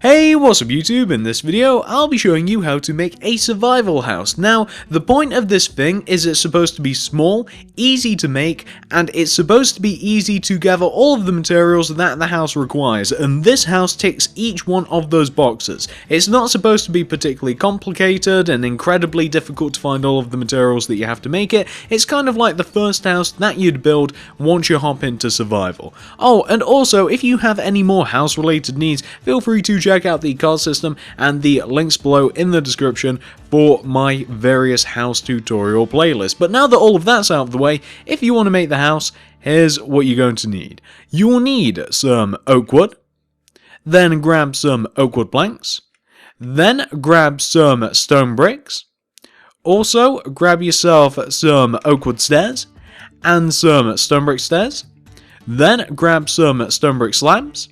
Hey, what's up YouTube? In this video, I'll be showing you how to make a survival house. Now, the point of this thing is it's supposed to be small, easy to make, and it's supposed to be easy to gather all of the materials that the house requires, and this house ticks each one of those boxes. It's not supposed to be particularly complicated and incredibly difficult to find all of the materials that you have to make it. It's kind of like the first house that you'd build once you hop into survival. Oh, and also, if you have any more house-related needs, feel free to check out the card system and the links below in the description for my various house tutorial playlists. But now that all of that's out of the way, if you want to make the house, here's what you're going to need. You will need some oak wood, then grab some oak wood planks, then grab some stone bricks, also grab yourself some oak wood stairs and some stone brick stairs, then grab some stone brick slabs,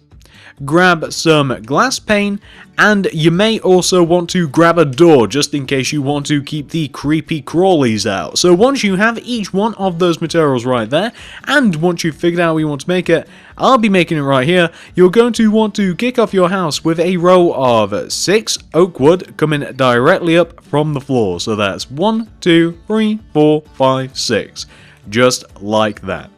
grab some glass pane, and you may also want to grab a door just in case you want to keep the creepy crawlies out. So once you have each one of those materials right there, and once you've figured out how you want to make it, I'll be making it right here, you're going to want to kick off your house with a row of 6 oak wood coming directly up from the floor. So that's 1, 2, 3, 4, 5, 6. Just like that.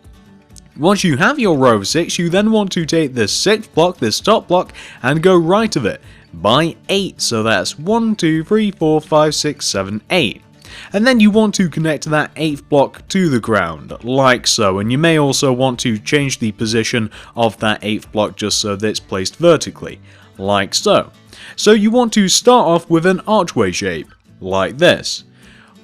Once you have your row of 6, you then want to take this 6th block, this top block, and go right of it by 8. So that's 1, 2, 3, 4, 5, 6, 7, 8. And then you want to connect that 8th block to the ground, like so. And you may also want to change the position of that 8th block just so that it's placed vertically, like so. So you want to start off with an archway shape, like this.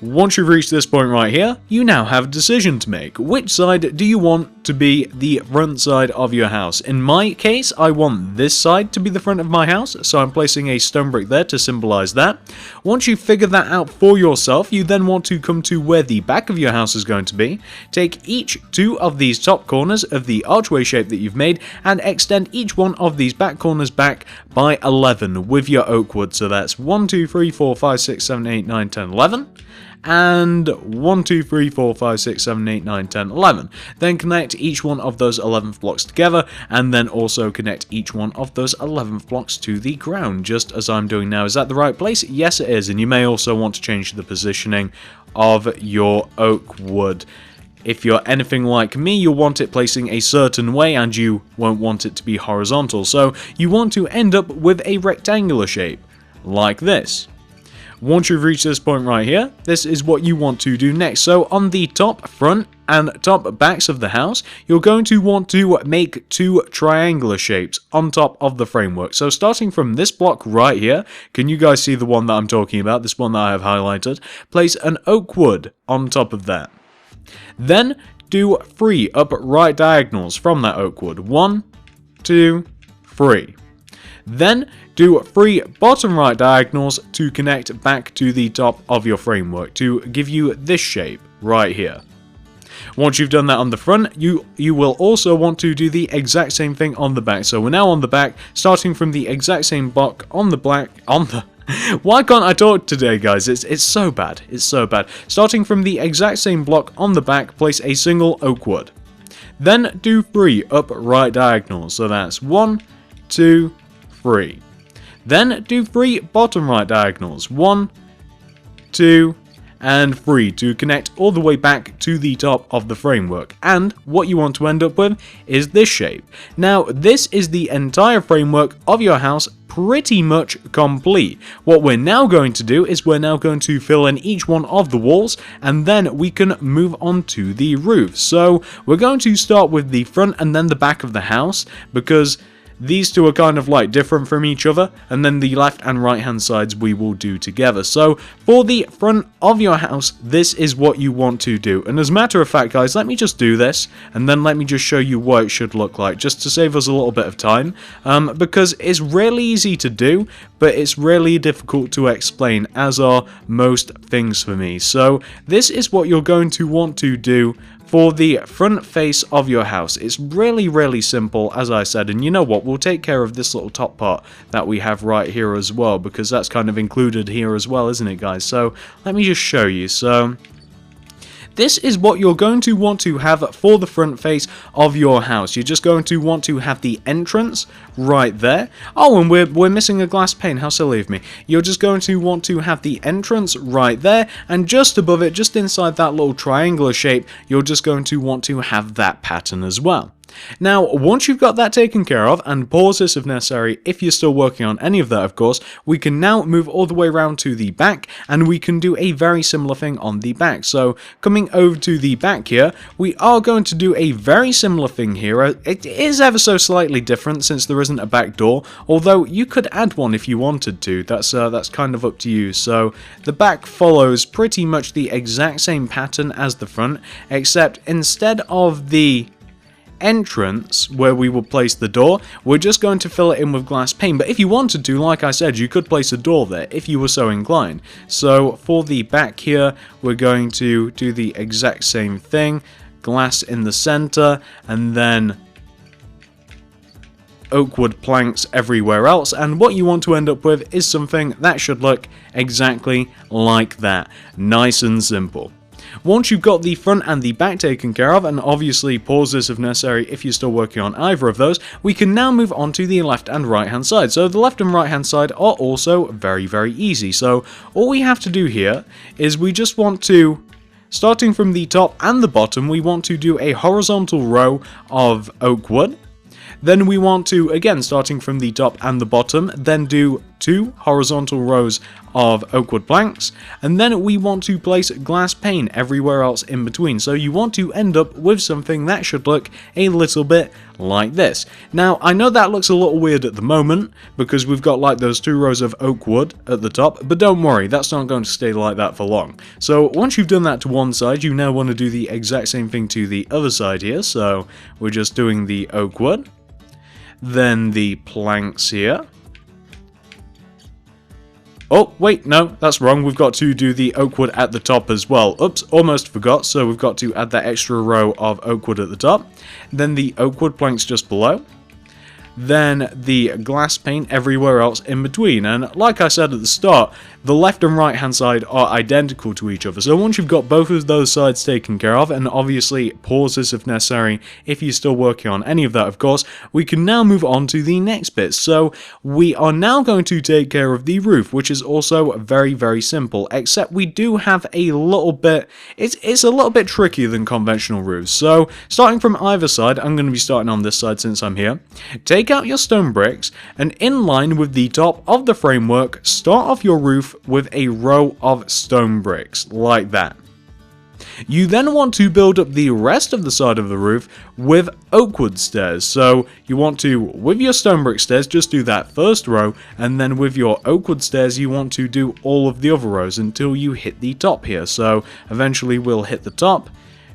Once you've reached this point right here, you now have a decision to make. Which side do you want to be the front side of your house? In my case, I want this side to be the front of my house, so I'm placing a stone brick there to symbolize that. Once you've figured that out for yourself, you then want to come to where the back of your house is going to be, take each 2 of these top corners of the archway shape that you've made, and extend each one of these back corners back by 11 with your oak wood. So that's 1, 2, 3, 4, 5, 6, 7, 8, 9, 10, 11. And 1, 2, 3, 4, 5, 6, 7, 8, 9, 10, 11. Then connect each one of those 11th blocks together, and then also connect each one of those 11th blocks to the ground, just as I'm doing now. Is that the right place? Yes, it is, and you may also want to change the positioning of your oak wood. If you're anything like me, you'll want it placing a certain way, and you won't want it to be horizontal, so you want to end up with a rectangular shape, like this. Once you've reached this point right here, this is what you want to do next. So on the top front and top backs of the house, you're going to want to make 2 triangular shapes on top of the framework. So starting from this block right here, can you guys see the one that I'm talking about, this one that I have highlighted? Place an oak wood on top of that. Then do 3 upright diagonals from that oak wood. 1, 2, 3. Then do 3 bottom right diagonals to connect back to the top of your framework to give you this shape right here. Once you've done that on the front, you will also want to do the exact same thing on the back. So we're now on the back, starting from the exact same block on the Why can't I talk today, guys? It's so bad. It's so bad. Starting from the exact same block on the back, place a single oak wood. Then do 3 upright diagonals. So that's 1, 2, 3. Then do 3 bottom right diagonals. 1, 2, and 3 to connect all the way back to the top of the framework. And what you want to end up with is this shape. Now, this is the entire framework of your house pretty much complete. What we're now going to do is we're now going to fill in each one of the walls, and then we can move on to the roof. So we're going to start with the front and then the back of the house, because these 2 are kind of like different from each other, and then the left and right hand sides we will do together. So for the front of your house, this is what you want to do. And as a matter of fact, guys, let me just do this, and then let me just show you what it should look like, just to save us a little bit of time, because it's really easy to do, but it's really difficult to explain, as are most things for me. So this is what you're going to want to do for the front face of your house. It's really simple, as I said, and you know what, we'll take care of this little top part that we have right here as well, because that's kind of included here as well, isn't it, guys? So let me just show you. So This is what you're going to want to have for the front face of your house. You're just going to want to have the entrance right there. Oh, and we're missing a glass pane. How silly of me. You're just going to want to have the entrance right there, and just above it, just inside that little triangular shape, you're just going to want to have that pattern as well. Now, once you've got that taken care of, and pause this if necessary if you're still working on any of that, of course, we can now move all the way around to the back, and we can do a very similar thing on the back. So, coming over to the back here, we are going to do a very similar thing here. It is ever so slightly different since there isn't a back door, although you could add one if you wanted to. That's kind of up to you. So, the back follows pretty much the exact same pattern as the front, except instead of the entrance where we will place the door, we're just going to fill it in with glass pane. But if you wanted to, like I said, you could place a door there if you were so inclined. So for the back here, we're going to do the exact same thing. Glass in the center, and then oak wood planks everywhere else, and what you want to end up with is something that should look exactly like that. Nice and simple. Once you've got the front and the back taken care of, and obviously pause this if necessary if you're still working on either of those, we can now move on to the left and right hand side. So the left and right hand side are also very, very easy. So all we have to do here is we just want to, starting from the top and the bottom, we want to do a horizontal row of oak wood. Then we want to, again, starting from the top and the bottom, then do 2 horizontal rows of oak wood planks, and then we want to place glass pane everywhere else in between. So you want to end up with something that should look a little bit like this. Now, I know that looks a little weird at the moment, because we've got like those 2 rows of oak wood at the top, but don't worry, that's not going to stay like that for long. So once you've done that to one side, you now want to do the exact same thing to the other side here. So we're just doing the oak wood, then the planks here. Oh, wait, no, that's wrong. We've got to do the oak wood at the top as well. Oops, almost forgot. So we've got to add that extra row of oak wood at the top. Then the oak wood planks just below. Then the glass pane everywhere else in between. And like I said at the start, the left and right hand side are identical to each other. So once you've got both of those sides taken care of, and obviously pause this if necessary if you're still working on any of that, of course, we can now move on to the next bit. So we are now going to take care of the roof, which is also very, very simple, except we do have a little bit, it's a little bit trickier than conventional roofs. So starting from either side, I'm going to be starting on this side since I'm here. Take out your stone bricks, and in line with the top of the framework, start off your roof with a row of stone bricks, like that. You then want to build up the rest of the side of the roof with oak wood stairs. So you want to, with your stone brick stairs, just do that first row, and then with your oak wood stairs, you want to do all of the other rows until you hit the top here. So eventually we'll hit the top,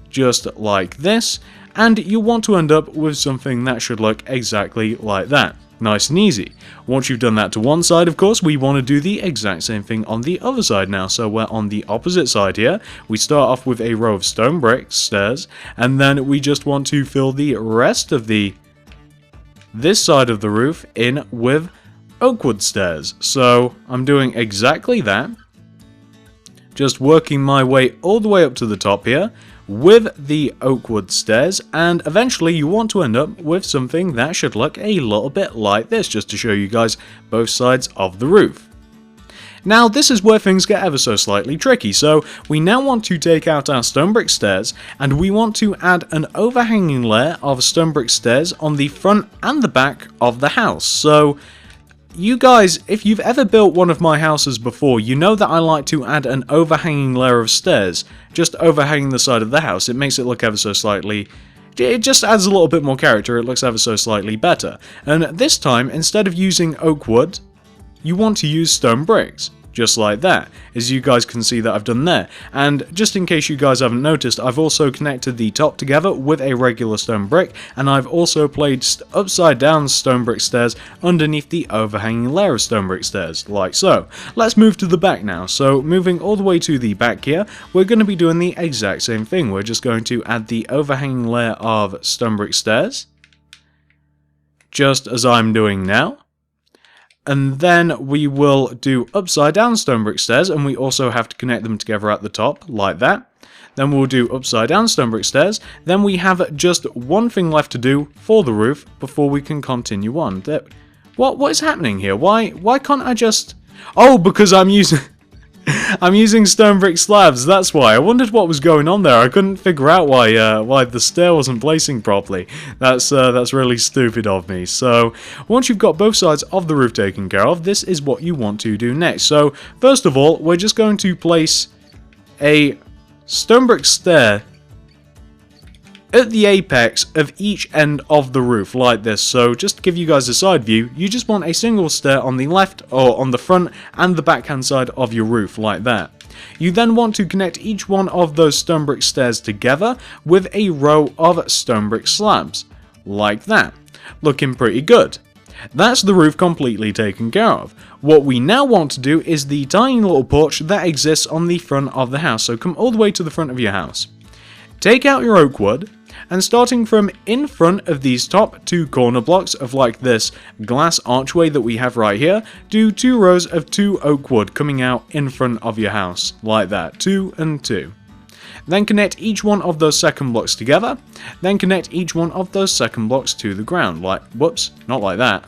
just like this, and you want to end up with something that should look exactly like that. Nice and easy. Once you've done that to one side, of course, we want to do the exact same thing on the other side now. So we're on the opposite side here. We start off with a row of stone bricks, stairs, and then we just want to fill the rest of this side of the roof in with oak wood stairs. So I'm doing exactly that. Just working my way all the way up to the top here with the oak wood stairs, and eventually you want to end up with something that should look a little bit like this, just to show you guys both sides of the roof. Now this is where things get ever so slightly tricky, so we now want to take out our stone brick stairs, and we want to add an overhanging layer of stone brick stairs on the front and the back of the house. So you guys, if you've ever built one of my houses before, you know that I like to add an overhanging layer of stairs, just overhanging the side of the house. It makes it look ever so slightly, it just adds a little bit more character, it looks ever so slightly better. And this time, instead of using oak wood, you want to use stone bricks. Just like that, as you guys can see that I've done there. And just in case you guys haven't noticed, I've also connected the top together with a regular stone brick, and I've also placed upside down stone brick stairs underneath the overhanging layer of stone brick stairs, like so. Let's move to the back now. So moving all the way to the back here, we're going to be doing the exact same thing. We're just going to add the overhanging layer of stone brick stairs, just as I'm doing now. And then we will do upside down stone brick stairs, and we also have to connect them together at the top, like that. then we'll do upside down stone brick stairs, then we have just one thing left to do for the roof before we can continue on. What is happening here? Why can't I just... Oh, because I'm using... I'm using stone brick slabs, that's why. I wondered what was going on there. I couldn't figure out why the stair wasn't placing properly. That's really stupid of me. So, once you've got both sides of the roof taken care of, this is what you want to do next. So, first of all, we're just going to place a stone brick stair at the apex of each end of the roof, like this. So just to give you guys a side view, you just want a single stair on the left, or on the front and the backhand side of your roof, like that. You then want to connect each one of those stone brick stairs together with a row of stone brick slabs, like that. Looking pretty good. That's the roof completely taken care of. What we now want to do is the tiny little porch that exists on the front of the house. So come all the way to the front of your house. Take out your oak wood, and starting from in front of these top two corner blocks of like this glass archway that we have right here, do 2 rows of 2 oak wood coming out in front of your house, like that, 2 and 2. Then connect each one of those second blocks together, then connect each one of those second blocks to the ground, like, whoops, not like that.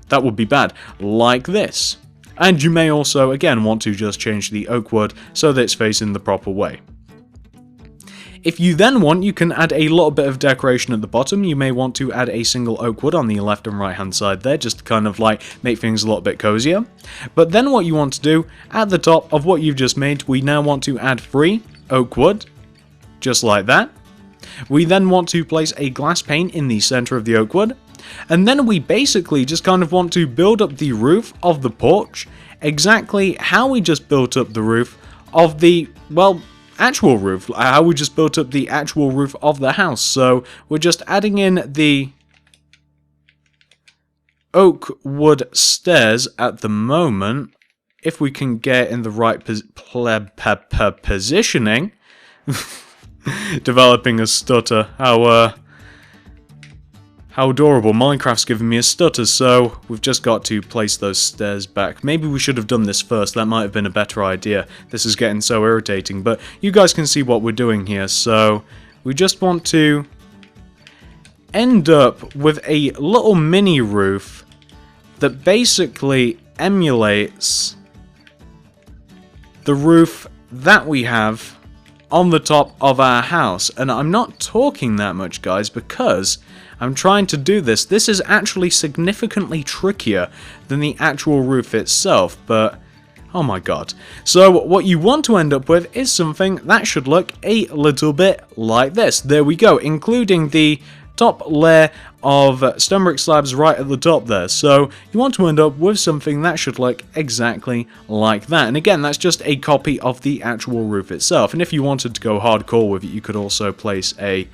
That would be bad, like this. And you may also, again, want to just change the oak wood so that it's facing the proper way. If you then want, you can add a little bit of decoration at the bottom. You may want to add a single oak wood on the left and right hand side there, just to kind of like make things a little bit cozier. But then what you want to do, at the top of what you've just made, we now want to add 3 oak wood, just like that. We then want to place a glass pane in the center of the oak wood. And then we basically just kind of want to build up the roof of the porch, exactly how we just built up the roof of the, well, actual roof, how we just built up the actual roof of the house. So we're just adding in the oak wood stairs at the moment, if we can get in the right positioning. Developing a stutter. How adorable. Minecraft's giving me a stutter, so we've just got to place those stairs back. Maybe we should have done this first, that might have been a better idea. This is getting so irritating, but you guys can see what we're doing here. So we just want to end up with a little mini roof that basically emulates the roof that we have on the top of our house. And I'm not talking that much, guys, because I'm trying to do this. This is actually significantly trickier than the actual roof itself, but oh my god. So what you want to end up with is something that should look a little bit like this. There we go, including the top layer of stone brick slabs right at the top there. So you want to end up with something that should look exactly like that. And again, that's just a copy of the actual roof itself. And if you wanted to go hardcore with it, you could also place a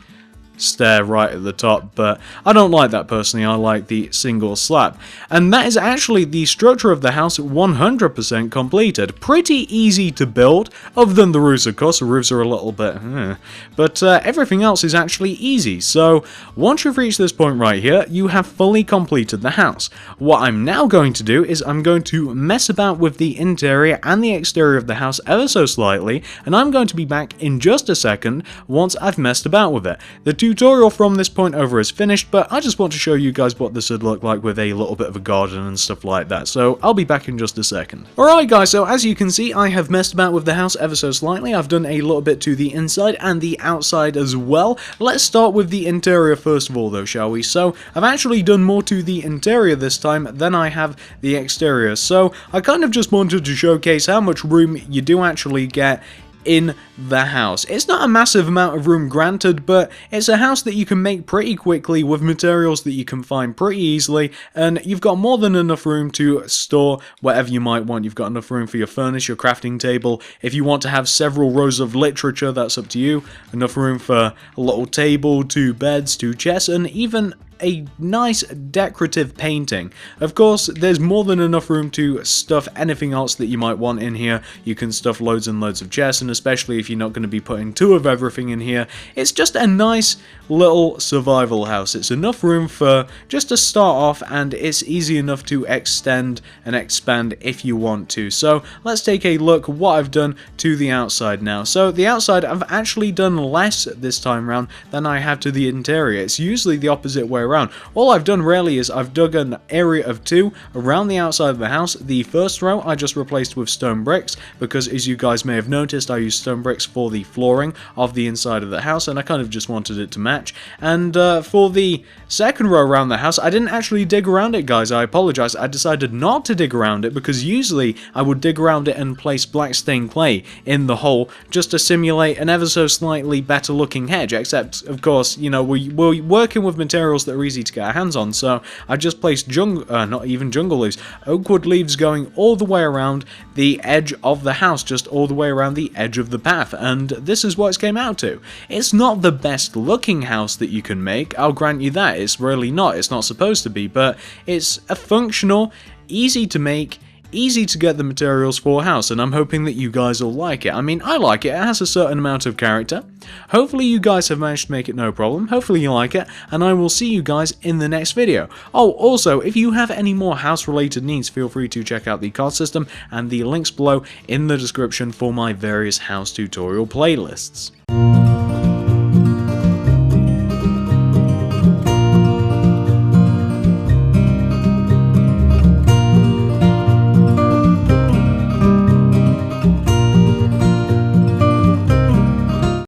stair right at the top, but I don't like that personally. I like the single slab. And that is actually the structure of the house 100% completed. Pretty easy to build, other than the roofs, of course. The roofs are a little bit but everything else is actually easy. So once you've reached this point right here, you have fully completed the house. What I'm now going to do is I'm going to mess about with the interior and the exterior of the house ever so slightly, and I'm going to be back in just a second once I've messed about with it. The tutorial from this point over is finished, but I just want to show you guys what this would look like with a little bit of a garden and stuff like that, so I'll be back in just a second. Alright guys, so as you can see, I have messed about with the house ever so slightly. I've done a little bit to the inside and the outside as well. Let's start with the interior first of all though, shall we? So I've actually done more to the interior this time than I have the exterior, so I kind of just wanted to showcase how much room you do actually get in the house. It's not a massive amount of room granted, but it's a house that you can make pretty quickly with materials that you can find pretty easily, and you've got more than enough room to store whatever you might want. You've got enough room for your furnace, your crafting table. If you want to have several rows of literature, that's up to you. Enough room for a little table, 2 beds, 2 chests, and even a nice decorative painting. Of course, there's more than enough room to stuff anything else that you might want in here. You can stuff loads and loads of chests, and especially if you're not going to be putting 2 of everything in here, it's just a nice little survival house. It's enough room for just to start off, and it's easy enough to extend and expand if you want to. So let's take a look what I've done to the outside now. So the outside, I've actually done less this time around than I have to the interior. It's usually the opposite way around. All I've done really is I've dug an area of 2 around the outside of the house. The first row I just replaced with stone bricks, because as you guys may have noticed, I use stone bricks for the flooring of the inside of the house, and I kind of just wanted it to match. And for the second row around the house, I didn't actually dig around it, guys. I apologize. I decided not to dig around it, because usually I would dig around it and place black stained clay in the hole just to simulate an ever so slightly better looking hedge, except of course, you know, we're working with materials that are easy to get our hands on, so I just placed not even jungle leaves, oakwood leaves going all the way around the edge of the house, just all the way around the edge of the path, and this is what it came out to. It's not the best looking house that you can make, I'll grant you that. It's really not. It's not supposed to be, but it's a functional, easy to make, easy to get the materials for house, and I'm hoping that you guys will like it. I mean, I like it. It has a certain amount of character. Hopefully you guys have managed to make it no problem. Hopefully you like it, and I will see you guys in the next video. Oh, also, if you have any more house related needs, feel free to check out the card system and the links below in the description for my various house tutorial playlists.